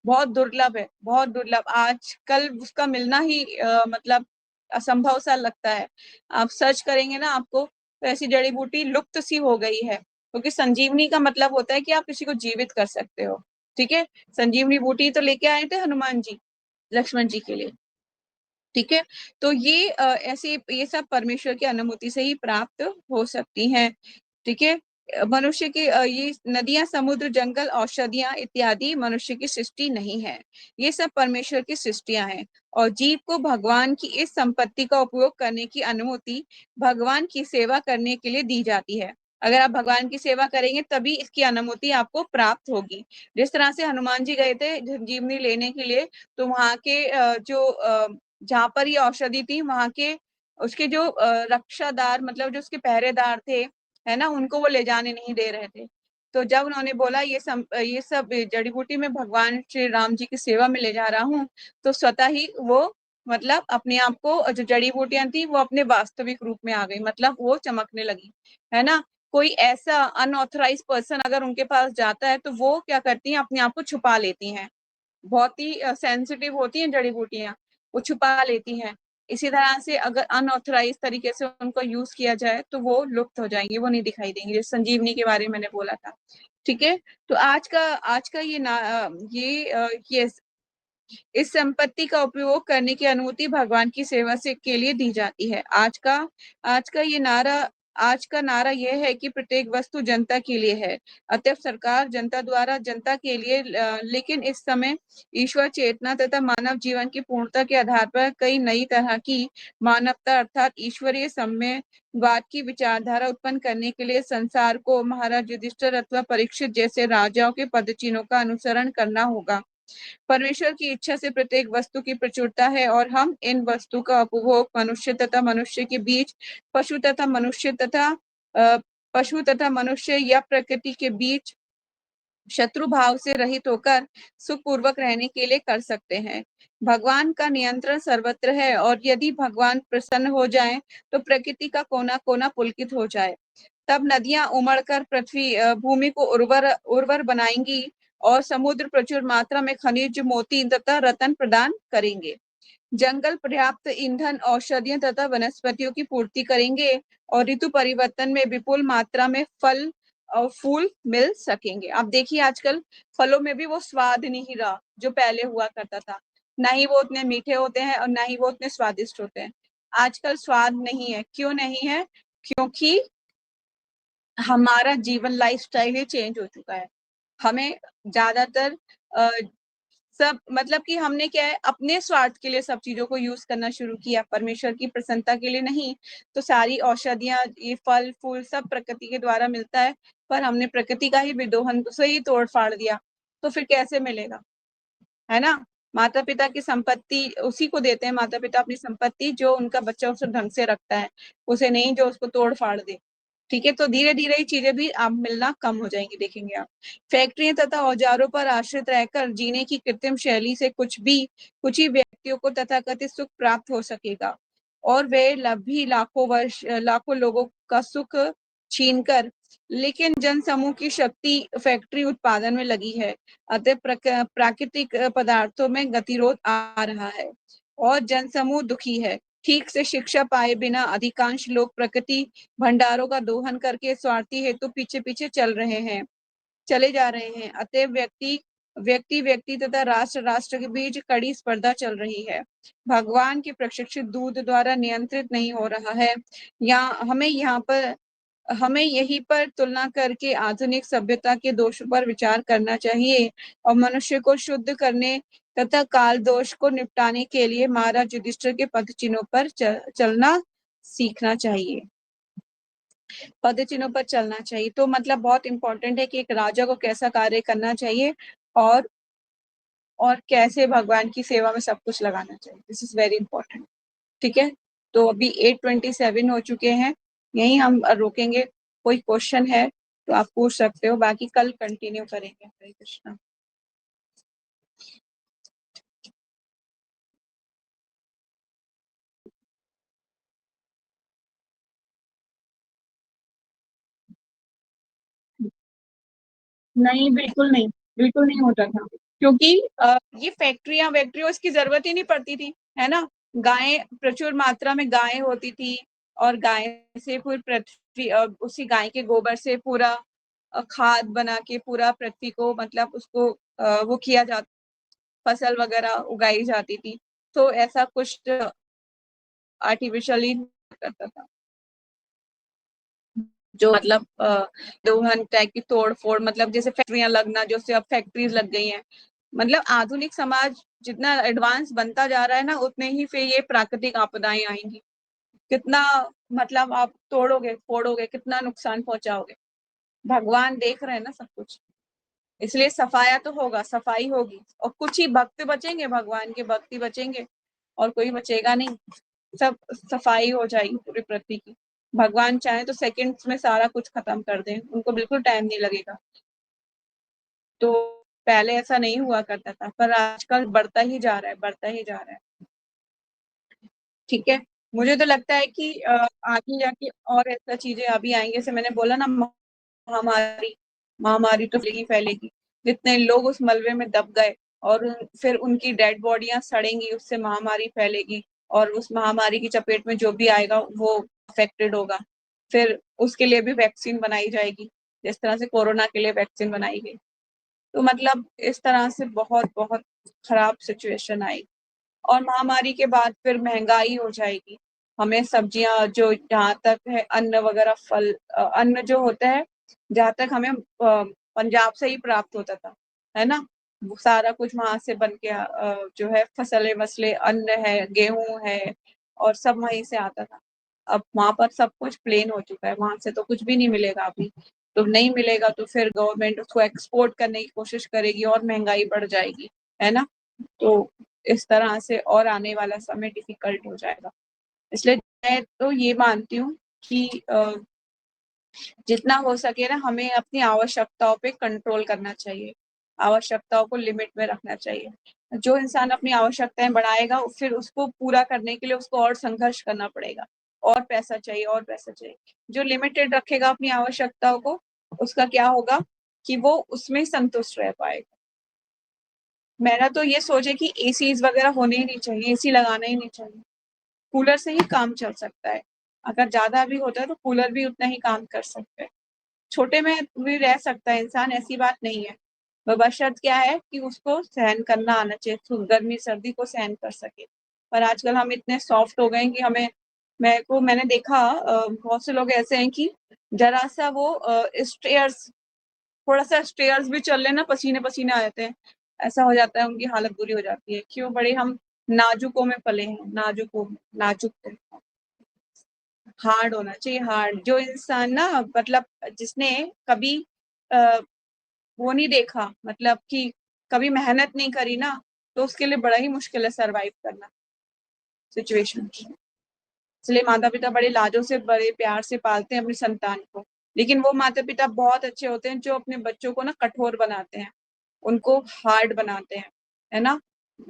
बहुत दुर्लभ है, बहुत दुर्लभ। आजकल उसका मिलना ही मतलब असंभव सा लगता है। आप सर्च करेंगे ना, आपको तो ऐसी जड़ी बूटी लुप्त सी हो गई है, क्योंकि संजीवनी का मतलब होता है कि आप किसी को जीवित कर सकते हो। ठीक है। संजीवनी बूटी तो लेके आए थे हनुमान जी लक्ष्मण जी के लिए। ठीक है। तो ये ऐसे ये सब परमेश्वर की अनुमति से ही प्राप्त हो सकती हैं। ठीक है। मनुष्य की ये नदियां, समुद्र, जंगल, औषधियां इत्यादि मनुष्य की सृष्टि नहीं है। ये सब परमेश्वर की सृष्टियां हैं। और जीव को भगवान की इस संपत्ति का उपयोग करने की अनुमति भगवान की सेवा करने के लिए दी जाती है। अगर आप भगवान की सेवा करेंगे तभी इसकी अनुमति आपको प्राप्त होगी। जिस तरह से हनुमान जी गए थे संजीवनी लेने के लिए, तो वहां के जहाँ पर ये औषधि थी, वहां के उसके जो रक्षादार, मतलब जो उसके पहरेदार थे, है ना, उनको वो ले जाने नहीं दे रहे थे। तो जब उन्होंने बोला ये सब जड़ी बूटी में भगवान श्री राम जी की सेवा में ले जा रहा हूँ, तो स्वतः ही वो, मतलब अपने आप को, जो जड़ी बूटियां थी वो अपने वास्तविक रूप में आ गई, मतलब वो चमकने लगी, है ना। कोई ऐसा अनऑथराइज पर्सन अगर उनके पास जाता है तो वो क्या करती हैं, अपने आप को छुपा लेती हैं। बहुत ही सेंसिटिव होती हैं जड़ी बूटियां, वो छुपा लेती हैं। इसी तरह से अगर अनऑथराइज तरीके से उनको यूज किया जाए तो वो लुप्त हो जाएंगे, वो नहीं दिखाई देंगे। जैसे संजीवनी के बारे में मैंने बोला था। ठीक है। तो आज का ये इस संपत्ति का उपयोग करने की अनुमति भगवान की सेवा से के लिए दी जाती है। आज का नारा यह है कि प्रत्येक वस्तु जनता के लिए है, अतः सरकार जनता द्वारा जनता के लिए। लेकिन इस समय ईश्वर चेतना तथा मानव जीवन की पूर्णता के आधार पर कई नई तरह की मानवता अर्थात ईश्वरीय साम्यवाद की विचारधारा उत्पन्न करने के लिए संसार को महाराज युधिष्ठिर अथवा परीक्षित जैसे राजाओं के पदचिन्हों का अनुसरण करना होगा। परमेश्वर की इच्छा से प्रत्येक वस्तु की प्रचुरता है और हम इन वस्तु का उपभोग मनुष्य तथा मनुष्य के बीच, पशु तथा मनुष्य या प्रकृति के बीच शत्रु भाव से रहित होकर सुखपूर्वक रहने के लिए कर सकते हैं। भगवान का नियंत्रण सर्वत्र है और यदि भगवान प्रसन्न हो जाएं तो प्रकृति का कोना कोना पुलकित हो जाए। तब नदियां उमड़कर पृथ्वी भूमि को उर्वर बनाएंगी और समुद्र प्रचुर मात्रा में खनिज, मोती तथा रत्न प्रदान करेंगे। जंगल पर्याप्त ईंधन, औषधियों तथा वनस्पतियों की पूर्ति करेंगे और ऋतु परिवर्तन में विपुल मात्रा में फल और फूल मिल सकेंगे। अब देखिए आजकल फलों में भी वो स्वाद नहीं रहा जो पहले हुआ करता था। ना ही वो उतने मीठे होते हैं और ना ही वो उतने स्वादिष्ट होते हैं। आजकल स्वाद नहीं है। क्यों नहीं है? क्योंकि हमारा जीवन लाइफस्टाइल ही चेंज हो चुका है। हमें ज्यादातर सब मतलब कि हमने क्या है, अपने स्वार्थ के लिए सब चीजों को यूज करना शुरू किया, परमेश्वर की प्रसन्नता के लिए नहीं। तो सारी औषधियां, ये फल फूल सब प्रकृति के द्वारा मिलता है, पर हमने प्रकृति का ही विदोहन से ही तोड़ फाड़ दिया। तो फिर कैसे मिलेगा? है ना? माता पिता की संपत्ति उसी को देते हैं, माता पिता अपनी संपत्ति, जो उनका बच्चा उसे ढंग से रखता है, उसे नहीं जो उसको तोड़ फाड़ दे। ठीक है, तो धीरे धीरे ये चीजें भी आप मिलना कम हो जाएंगी, देखेंगे आप। फैक्ट्रियां तथा औजारों पर आश्रित रहकर जीने की कृत्रिम शैली से कुछ ही व्यक्तियों को तथाकथित सुख प्राप्त हो सकेगा, और वे भी लाखों लोगों का सुख छीनकर। लेकिन जनसमूह की शक्ति फैक्ट्री उत्पादन में लगी है, अतः प्राकृतिक पदार्थों में गतिरोध आ रहा है और जनसमूह दुखी है। ठीक से शिक्षा पाए बिना अधिकांश लोग प्रकृति भंडारों का दोहन करके स्वार्थी हेतु पीछे पीछे चले जा रहे हैं। अतः व्यक्ति तथा राष्ट्र राष्ट्र के बीच कड़ी स्पर्धा चल रही है। भगवान के प्रशिक्षित दूत द्वारा नियंत्रित नहीं हो रहा है। हमें यहीं पर तुलना करके आधुनिक सभ्यता के दोषों पर विचार करना चाहिए और मनुष्य को शुद्ध करने तथा काल दोष को निपटाने के लिए महाराज युधिष्ठिर के पद चिन्हों पर चलना सीखना चाहिए। पद चिन्हों पर चलना चाहिए तो मतलब बहुत इंपॉर्टेंट है कि एक राजा को कैसा कार्य करना चाहिए और कैसे भगवान की सेवा में सब कुछ लगाना चाहिए। This is very important. ठीक है, तो अभी 8:27 हो चुके हैं, यहीं हम रोकेंगे। कोई क्वेश्चन है तो आप पूछ सकते हो, बाकी कल कंटिन्यू करेंगे। हरे कृष्णा। नहीं, बिल्कुल नहीं, बिल्कुल नहीं होता था, क्योंकि ये फैक्ट्रियां इसकी जरूरत ही नहीं पड़ती थी, है ना। गायें, प्रचुर मात्रा में गायें होती थी और गाय से फिर पृथ्वी, उसी गाय के गोबर से पूरा खाद बना के पूरा पृथ्वी को मतलब उसको वो किया जाता, फसल वगैरह उगाई जाती थी। तो ऐसा कुछ आर्टिफिशियली करता था, जो मतलब दोहन टाइप की तोड़ फोड़, मतलब जैसे फैक्ट्रियां लगना, जैसे अब फैक्ट्रीज लग गई हैं। मतलब आधुनिक समाज जितना एडवांस बनता जा रहा है ना, उतने ही फिर ये प्राकृतिक आपदाएं आएंगी। कितना मतलब आप तोड़ोगे फोड़ोगे, कितना नुकसान पहुंचाओगे। भगवान देख रहे हैं ना सब कुछ, इसलिए सफाया तो होगा, सफाई होगी, और कुछ ही भक्त बचेंगे, भगवान के भक्ति बचेंगे और कोई बचेगा नहीं। सब सफाई हो जाएगी पूरी पृथ्वी की। भगवान चाहे तो सेकंड्स में सारा कुछ खत्म कर दें, उनको बिल्कुल टाइम नहीं लगेगा। तो पहले ऐसा नहीं हुआ करता था, पर आजकल बढ़ता ही जा रहा है, बढ़ता ही जा रहा है। ठीक है, मुझे तो लगता है कि आगे जाके और ऐसा चीजें अभी आएंगे, जैसे मैंने बोला ना, महामारी। महामारी तो फैलेगी। जितने लोग उस मलबे में दब गए और फिर उनकी डेड बॉडियां सड़ेंगी, उससे महामारी फैलेगी और उस महामारी की चपेट में जो भी आएगा वो अफेक्टेड होगा। फिर उसके लिए भी वैक्सीन बनाई जाएगी, जिस तरह से कोरोना के लिए वैक्सीन बनाई गई। तो मतलब इस तरह से बहुत बहुत खराब सिचुएशन आई। और महामारी के बाद फिर महंगाई हो जाएगी। हमें सब्जियां, जो जहाँ तक है अन्न वगैरह, फल, अन्न जो होता है, जहाँ तक हमें पंजाब से ही प्राप्त होता था, है ना। वो सारा कुछ वहां से बन के जो है फसलें वसले, अन्न है, गेहूं है, और सब वहीं से आता था। अब वहां पर सब कुछ प्लेन हो चुका है, वहां से तो कुछ भी नहीं मिलेगा अभी। तो नहीं मिलेगा तो फिर गवर्नमेंट उसको एक्सपोर्ट करने की कोशिश करेगी और महंगाई बढ़ जाएगी, है ना। तो इस तरह से और आने वाला समय डिफिकल्ट हो जाएगा। इसलिए मैं तो ये मानती हूँ कि जितना हो सके ना, हमें अपनी आवश्यकताओं पे कंट्रोल करना चाहिए, आवश्यकताओं को लिमिट में रखना चाहिए। जो इंसान अपनी आवश्यकताएं बढ़ाएगा, फिर उसको पूरा करने के लिए उसको और संघर्ष करना पड़ेगा। और पैसा चाहिए और पैसा चाहिए। जो लिमिटेड रखेगा अपनी आवश्यकताओं को, उसका क्या होगा कि वो उसमें संतुष्ट रह पाएगा। मेरा तो ये सोच है कि एसीज वगैरह होने ही नहीं चाहिए, एसी लगाना ही नहीं चाहिए। कूलर से ही काम चल सकता है, अगर ज्यादा भी होता है तो कूलर भी उतना ही काम कर सकते हैं। छोटे में भी रह सकता है इंसान, ऐसी बात नहीं है। बशर्त क्या है कि उसको सहन करना आना चाहिए, तो गर्मी सर्दी को सहन कर सके। पर आजकल हम इतने सॉफ्ट हो गए हैं कि हमें, मैंने देखा बहुत से लोग ऐसे हैं कि जरा सा वो स्टेयर्स, थोड़ा सा स्टेयर्स भी चल लेना पसीने पसीने आ जाते हैं, ऐसा हो जाता है, उनकी हालत बुरी हो जाती है। क्यों? बड़े हम नाजुकों में पले हैं, नाजुकों में, नाजुक थे। हार्ड होना चाहिए, हार्ड। जो इंसान ना, मतलब जिसने कभी आ, वो नहीं देखा, मतलब कि कभी मेहनत नहीं करी ना, तो उसके लिए बड़ा ही मुश्किल है सरवाइव करना सिचुएशन। इसलिए माता पिता बड़े लाजों से, बड़े प्यार से पालते हैं अपनी संतान को। लेकिन वो माता पिता बहुत अच्छे होते हैं जो अपने बच्चों को ना कठोर बनाते हैं, उनको हार्ड बनाते हैं, है ना।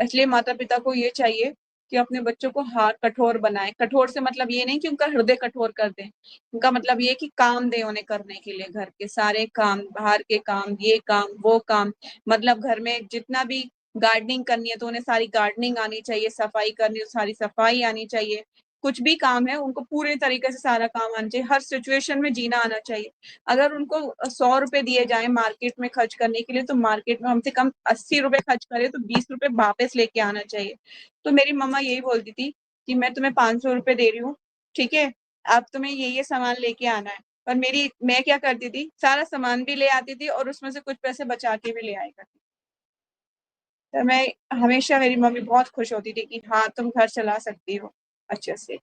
इसलिए माता पिता को ये चाहिए कि अपने बच्चों को हार्ड, कठोर बनाए। कठोर से मतलब ये नहीं कि उनका हृदय कठोर कर दें, उनका मतलब ये कि काम दे उन्हें करने के लिए, घर के सारे काम, बाहर के काम, ये काम वो काम। मतलब घर में जितना भी गार्डनिंग करनी है तो उन्हें सारी गार्डनिंग आनी चाहिए, सफाई करनी है तो सारी सफाई आनी चाहिए। कुछ भी काम है उनको पूरे तरीके से सारा काम आना चाहिए, हर सिचुएशन में जीना आना चाहिए। अगर उनको 100 रुपए दिए जाए मार्केट में खर्च करने के लिए, तो मार्केट में कम से कम 80 रुपए खर्च करे तो 20 रुपए वापस लेके आना चाहिए। तो मेरी मम्मा यही बोलती थी कि मैं तुम्हें 500 रुपए दे रही हूँ, ठीक है, अब तुम्हें ये सामान लेके आना है। पर मैं क्या करती थी, सारा सामान भी ले आती थी और उसमें से कुछ पैसे बचा के भी ले आया करती। तो मैं हमेशा, मेरी मम्मी बहुत खुश होती थी कि हाँ तुम घर चला सकती हो अच्छे से।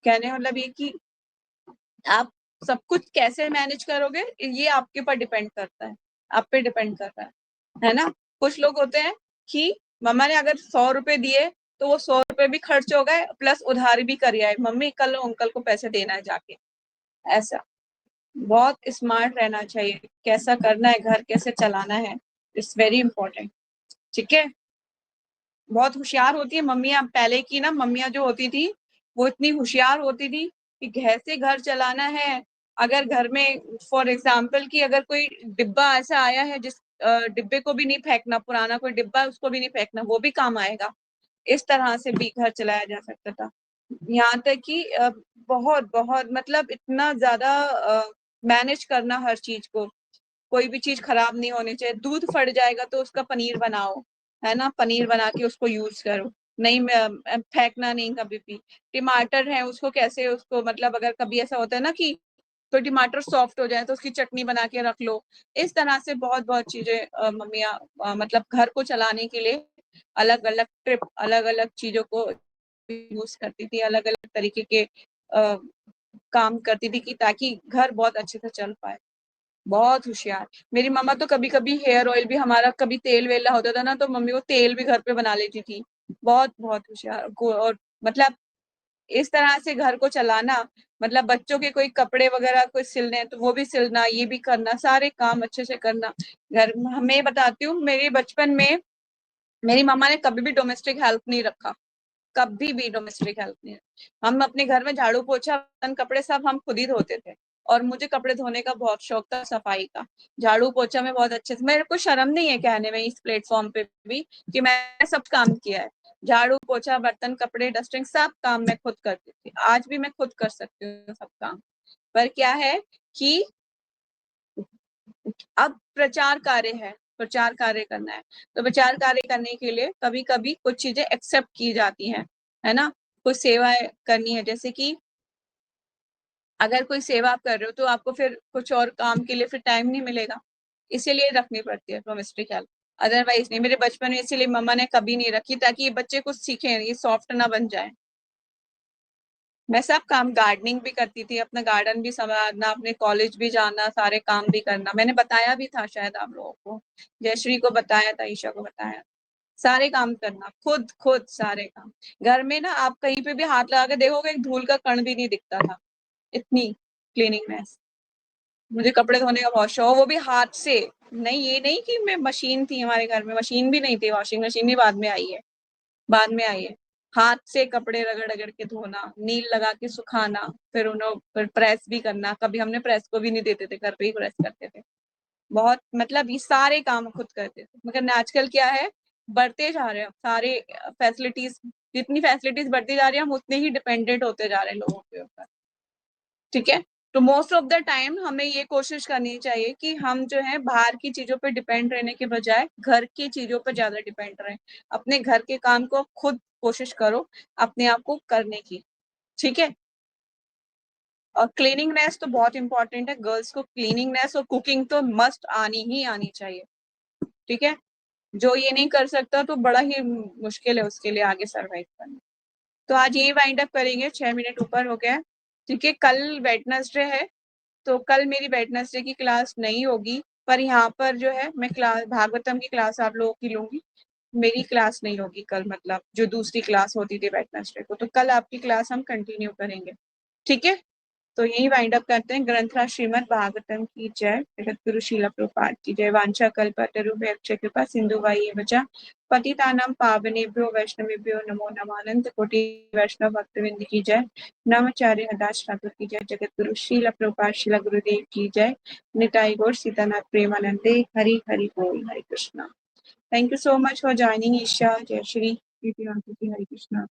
कहने मतलब ये कि आप सब कुछ कैसे मैनेज करोगे, ये आपके ऊपर डिपेंड करता है, आप पे डिपेंड करता है ना। कुछ लोग होते हैं कि मम्मा ने अगर 100 रुपए दिए तो वो 100 रुपए भी खर्च हो गए, प्लस उधार भी कर आए, मम्मी कल अंकल को पैसे देना है जाके। ऐसा बहुत स्मार्ट रहना चाहिए, कैसा करना है, घर कैसे चलाना है, इट्स वेरी इंपॉर्टेंट। ठीक है, बहुत होशियार होती है मम्मियाँ। पहले की ना मम्मियाँ जो होती थी, वो इतनी होशियार होती थी कि कैसे घर चलाना है। अगर घर में फॉर एग्जाम्पल कि अगर कोई डिब्बा ऐसा आया है जिस डिब्बे को भी नहीं फेंकना, पुराना कोई डिब्बा है उसको भी नहीं फेंकना, वो भी काम आएगा। इस तरह से भी घर चलाया जा सकता था। यहाँ तक कि बहुत बहुत मतलब इतना ज्यादा मैनेज करना हर चीज को, कोई भी चीज खराब नहीं होनी चाहिए। दूध फट जाएगा तो उसका पनीर बनाओ, है ना, पनीर बना के उसको यूज करो, नहीं फेंकना नहीं कभी भी। टमाटर है उसको कैसे, उसको मतलब अगर कभी ऐसा होता है ना कि तो टमाटर सॉफ्ट हो जाए तो उसकी चटनी बना के रख लो। इस तरह से बहुत बहुत चीजें मम्मियाँ मतलब घर को चलाने के लिए अलग अलग ट्रिप, अलग अलग चीजों को यूज करती थी, अलग अलग तरीके के काम करती थी कि ताकि घर बहुत अच्छे से चल पाए। बहुत होशियार। मेरी मम्मा तो कभी कभी हेयर ऑयल भी, हमारा कभी तेल वेला होता था ना तो मम्मी वो तेल भी घर पे बना लेती थी। बहुत बहुत होशियार और मतलब इस तरह से घर को चलाना, मतलब बच्चों के कोई कपड़े वगैरह कोई सिलने हैं तो वो भी सिलना, ये भी करना, सारे काम अच्छे से करना। घर मैं बताती हूँ, मेरे बचपन में मेरी मम्मा ने कभी भी डोमेस्टिक हेल्प नहीं रखा, कभी भी डोमेस्टिक हेल्प नहीं। हम अपने घर में झाड़ू पोछा बर्तन कपड़े सब हम खुद ही धोते थे। और मुझे कपड़े धोने का बहुत शौक था, सफाई का। झाड़ू पोछा में बहुत अच्छे से, मेरे को शर्म नहीं है कहने में इस प्लेटफॉर्म पे भी कि मैंने सब काम किया है। झाड़ू पोछा बर्तन कपड़े डस्टिंग सब काम मैं खुद करती थी, आज भी मैं खुद कर सकती हूँ सब काम। पर क्या है कि अब प्रचार कार्य है, प्रचार कार्य करना है। तो प्रचार कार्य करने के लिए कभी कभी कुछ चीजें एक्सेप्ट की जाती हैं, है ना। कुछ सेवाएं करनी है, जैसे कि अगर कोई सेवा आप कर रहे हो तो आपको फिर कुछ और काम के लिए फिर टाइम नहीं मिलेगा, इसीलिए रखनी पड़ती है डोमेस्टिक हेल्प। अदरवाइज नहीं। मेरे बचपन में इसीलिए मम्मा ने कभी नहीं रखी, ताकि ये बच्चे कुछ सीखें, ये सॉफ्ट ना बन जाए। मैं सब काम, गार्डनिंग भी करती थी, अपना गार्डन भी संभालना, अपने कॉलेज भी जाना, सारे काम भी करना। मैंने बताया भी था शायद आप लोगों को, जयश्री को बताया था, ईशा को बताया। सारे काम करना, खुद खुद सारे काम। घर में ना आप कहीं पे भी हाथ लगा के देखोगे एक धूल का कण भी नहीं दिखता था, इतनी क्लीनिंगनेस। मुझे कपड़े धोने का बहुत शौक, वो भी हाथ से। नहीं, ये नहीं कि मैं, मशीन थी हमारे घर में, मशीन भी नहीं थी, वॉशिंग मशीन भी बाद में आई है, बाद में आई है। हाथ से कपड़े रगड़ रगड़ के धोना, नील लगा के सुखाना, फिर उन्हें प्रेस भी करना। कभी हमने प्रेस को भी नहीं देते थे, घर पे ही प्रेस करते थे। बहुत मतलब ये सारे काम खुद करते थे। मगर आजकल क्या है, बढ़ते जा रहे हैं सारे फैसिलिटीज, जितनी फैसिलिटीज बढ़ती जा रही है हम उतने ही डिपेंडेंट होते जा रहे हैं लोगों के ऊपर। ठीक है, तो मोस्ट ऑफ द टाइम हमें ये कोशिश करनी चाहिए कि हम जो है बाहर की चीजों पर डिपेंड रहने के बजाय घर की चीजों पर ज्यादा डिपेंड रहें। अपने घर के काम को खुद कोशिश करो अपने आप को करने की। ठीक है, और क्लीनिंगनेस तो बहुत इंपॉर्टेंट है। गर्ल्स को क्लीनिंगनेस और कुकिंग तो मस्ट आनी ही आनी चाहिए। ठीक है, जो ये नहीं कर सकता तो बड़ा ही मुश्किल है उसके लिए आगे सर्वाइव करना। तो आज यही वाइंड अप करेंगे, 6 मिनट ऊपर हो गया। ठीक है, कल वेडनेसडे है, तो कल मेरी वेडनेसडे की क्लास नहीं होगी, पर यहाँ पर जो है मैं क्लास भागवतम की क्लास आप लोगों की लूंगी। मेरी क्लास नहीं होगी कल, मतलब जो दूसरी क्लास होती थी वेडनेसडे को, तो कल आपकी क्लास हम कंटिन्यू करेंगे। ठीक है, तो यही वाइंड अप करते हैं। ग्रंथराज श्रीमद् भागवतम की जय। जगत गुरु शीला प्रभुपाद की जय। वांछा कल्पतरुभ्यश्च कृपा सिंधुवाई एव च पतितानां पावनेभ्यो वैष्णवेभ्यो नमो नमः। अनंत कोटि वैष्णव भक्तवृंद की जय। नमचार्य हदास ठाकुर की जय। जगत गुरु शीला प्रभुपाद शीला गुरुदेव की जय। निताई गौर सीतानाथ प्रेमानंदे। हरि हरि बोल। Hare Krishna. Thank you so much for joining Isha. जय श्री हरि कृष्णा।